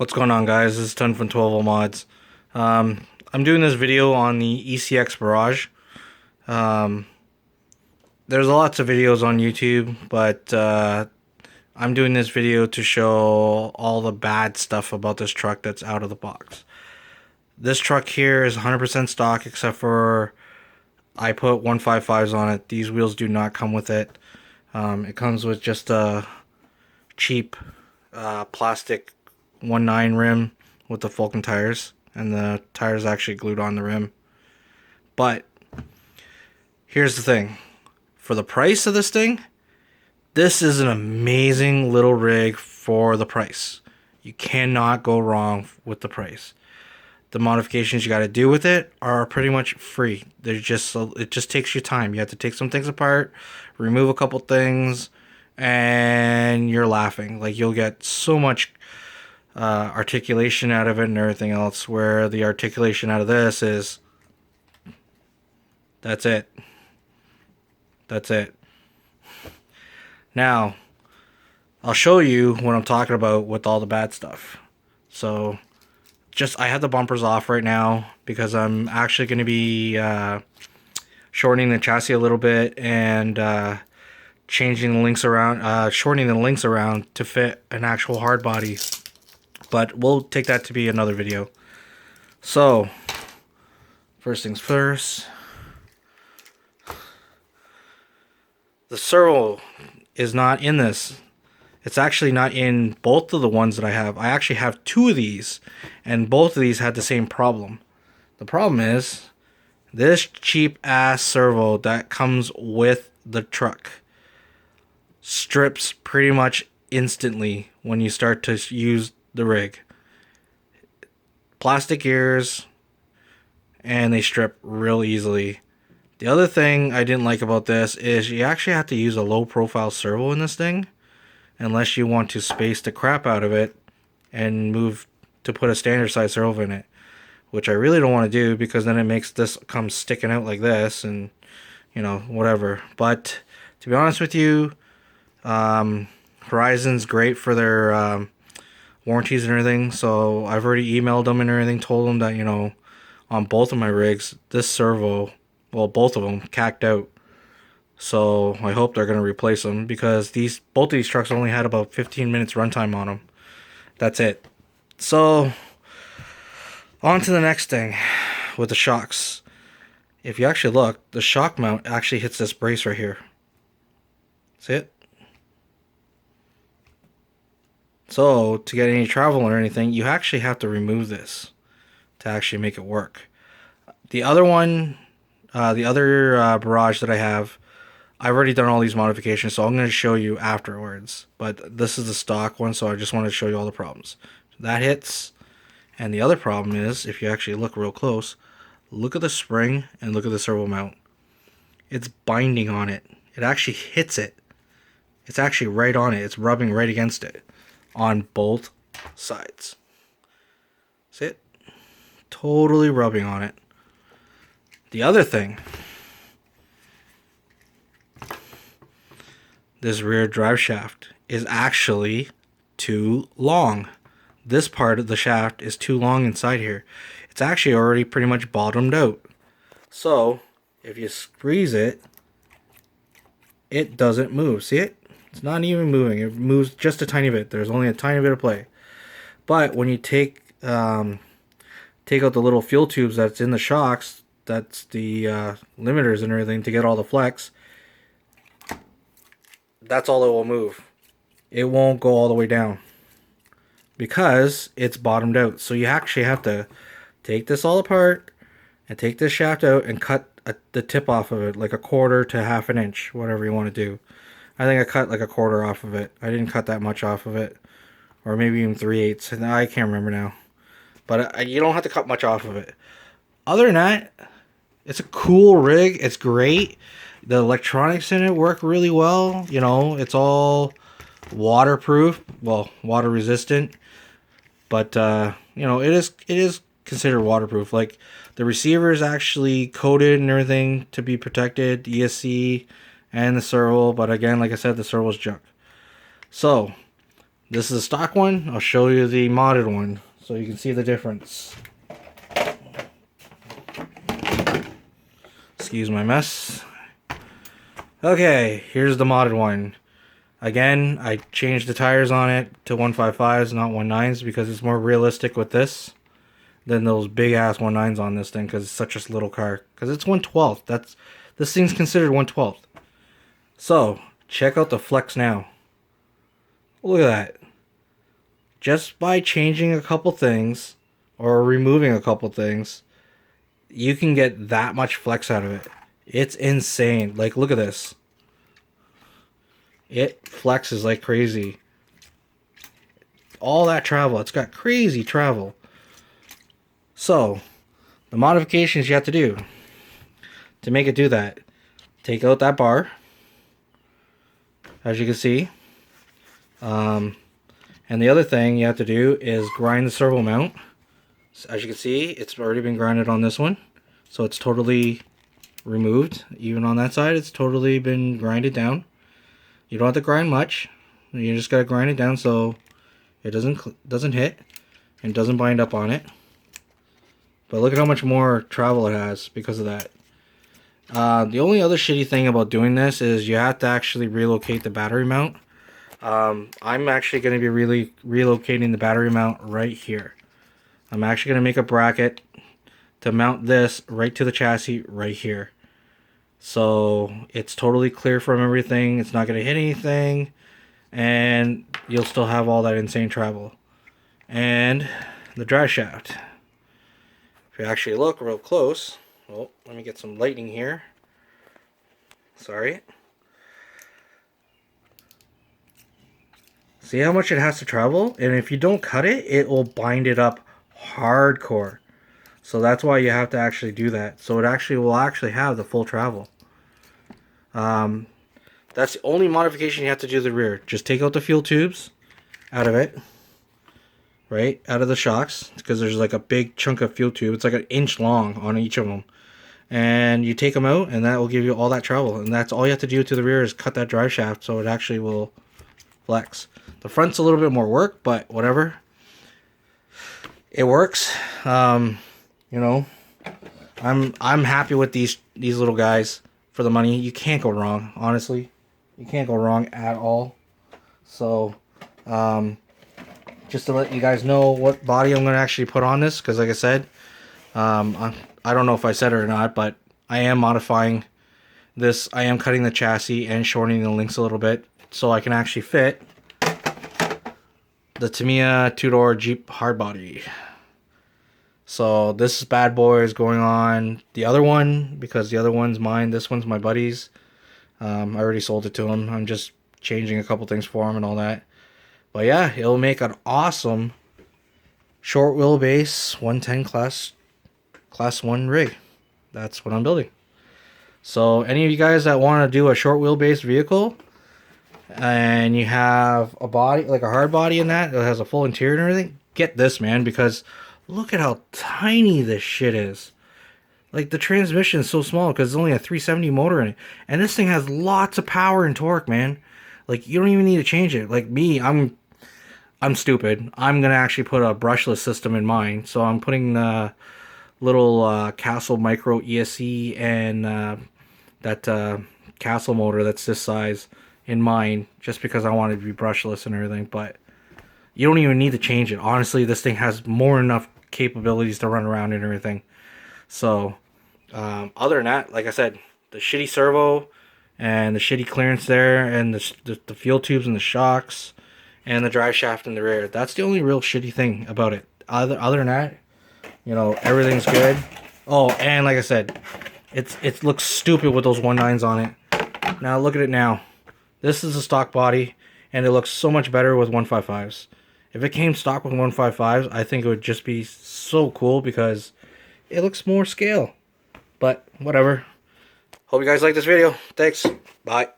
What's going on, guys? This is Ton from 12 Mods. I'm doing this video on the ECX Barrage. Um, there's lots of videos on YouTube, but I'm doing this video to show all the bad stuff about this truck that's out of the box. This truck here is 100% stock, except for I put 155s on it. These wheels do not come with it. It comes with just a cheap plastic 1.9 rim with the Vulcan tires, and the tires actually glued on the rim. But here's the thing, for the price of this thing, this is an amazing little rig for the price. You cannot go wrong with the price. The modifications you got to do with it are pretty much free. It just takes you time. You have to take some things apart, remove a couple things, and you're laughing. Like, you'll get so much articulation out of it and everything else, where the articulation out of this is that's it. Now I'll show you what I'm talking about with all the bad stuff. So I have the bumpers off right now because I'm actually going to be shortening the chassis a little bit and changing the links around, shortening the links around to fit an actual hard body. But we'll take that to be another video. So, first things first. The servo is not in this. It's actually not in both of the ones that I have. I actually have two of these, and both of these had the same problem. The problem is, this cheap ass servo that comes with the truck strips pretty much instantly when you start to use the rig. Plastic gears, and they strip real easily. The other thing I didn't like about this is you actually have to use a low profile servo in this thing, unless you want to space the crap out of it and move to put a standard size servo in it, which I really don't want to do, because then it makes this come sticking out like this, and you know, whatever. But to be honest with you, Horizon's great for their warranties and everything, so I've already emailed them and everything, told them that, you know, on both of my rigs, this servo, well, both of them cacked out. So I hope they're going to replace them, because both of these trucks only had about 15 minutes runtime on them. That's it. So on to the next thing with the shocks. If you actually look, the shock mount actually hits this brace right here. See it? So to get any travel or anything, you actually have to remove this to actually make it work. The other one, the other Barrage that I have, I've already done all these modifications, so I'm going to show you afterwards. But this is the stock one, so I just wanted to show you all the problems. So that hits, and the other problem is, if you actually look real close, look at the spring and look at the servo mount. It's binding on it. It actually hits it. It's actually right on it. It's rubbing right against it on both sides. See it? Totally rubbing on it. The other thing, this rear drive shaft is actually too long. This part of the shaft is too long inside here. It's actually already pretty much bottomed out. So if you squeeze it, it doesn't move. See it? It's not even moving. It moves just a tiny bit. There's only a tiny bit of play. But when you take out the little fuel tubes that's in the shocks, that's the limiters and everything to get all the flex, that's all it will move. It won't go all the way down because it's bottomed out. So you actually have to take this all apart and take this shaft out and cut the tip off of it, like a quarter to half an inch, whatever you want to do. I think I cut like a quarter off of it. I didn't cut that much off of it, or maybe even 3/8. I can't remember now. But you don't have to cut much off of it. Other than that, it's a cool rig. It's great. The electronics in it work really well. You know, it's all waterproof, well, water resistant. But you know, it is considered waterproof. Like, the receiver is actually coated and everything to be protected, ESC and the servo. But again, like I said, the servo's junk. So This is the stock one. I'll show you the modded one so you can see the difference. Excuse my mess. Okay, here's the modded one. Again, I changed the tires on it to 155s, not 19s, because it's more realistic with this than those big ass 19s on this thing, because it's such a little car. Because it's 1/12. This thing's considered 1/12. So check out the flex now. Look at that. Just by changing a couple things or removing a couple things, you can get that much flex out of it. It's insane. Like, look at this. It flexes like crazy. All that travel. It's got crazy travel. So, the modifications you have to do to make it do that. Take out that bar. As you can see. And the other thing you have to do is grind the servo mount. So as you can see, it's already been grinded on this one. So it's totally removed. Even on that side, it's totally been grinded down. You don't have to grind much. You just gotta grind it down so it doesn't hit and doesn't bind up on it. But look at how much more travel it has because of that. The only other shitty thing about doing this is you have to actually relocate the battery mount. I'm actually going to be relocating the battery mount right here. I'm actually going to make a bracket to mount this right to the chassis right here. So it's totally clear from everything. It's not going to hit anything. And you'll still have all that insane travel. And the drive shaft. If you actually look real close. Oh, let me get some lighting here. Sorry. See how much it has to travel? And if you don't cut it, it will bind it up hardcore. So that's why you have to actually do that. So it actually will actually have the full travel. That's the only modification you have to do to the rear. Just take out the fuel tubes out of it. Right? Out of the shocks. Because there's like a big chunk of fuel tube. It's like an inch long on each of them. And you take them out and that will give you all that travel. And that's all you have to do to the rear is cut that drive shaft so it actually will flex. The front's a little bit more work, but whatever. It works. You know, I'm happy with these little guys for the money. You can't go wrong, honestly. You can't go wrong at all. So, just to let you guys know what body I'm going to actually put on this, because like I said, I don't know if I said it or not, but I am modifying this. I am cutting the chassis and shortening the links a little bit so I can actually fit the Tamiya two-door Jeep hardbody. So this bad boy is going on the other one because the other one's mine. This one's my buddy's. I already sold it to him. I'm just changing a couple things for him and all that. But yeah, it'll make an awesome short wheelbase 110 class 1 rig. That's what I'm building. So any of you guys that want to do a short wheelbase vehicle and you have a body, like a hard body in that has a full interior and everything, get this, man, because look at how tiny this shit is. Like, the transmission is so small because it's only a 370 motor in it. And this thing has lots of power and torque, man. Like, you don't even need to change it. Like me, I'm stupid. I'm going to actually put a brushless system in mine. So I'm putting the little Castle Micro ESC and that Castle motor that's this size in mine, just because I wanted to be brushless and everything. But you don't even need to change it. Honestly, this thing has more enough capabilities to run around and everything. So other than that, like I said, the shitty servo and the shitty clearance there and the fuel tubes and the shocks and the drive shaft in the rear, that's the only real shitty thing about it. Other than that, you know, everything's good. Oh, and like I said, it looks stupid with those 19s on it. Now look at it now. This is a stock body, and it looks so much better with 155s. If it came stock with 155s, I think it would just be so cool because it looks more scale. But whatever. Hope you guys like this video. Thanks. Bye.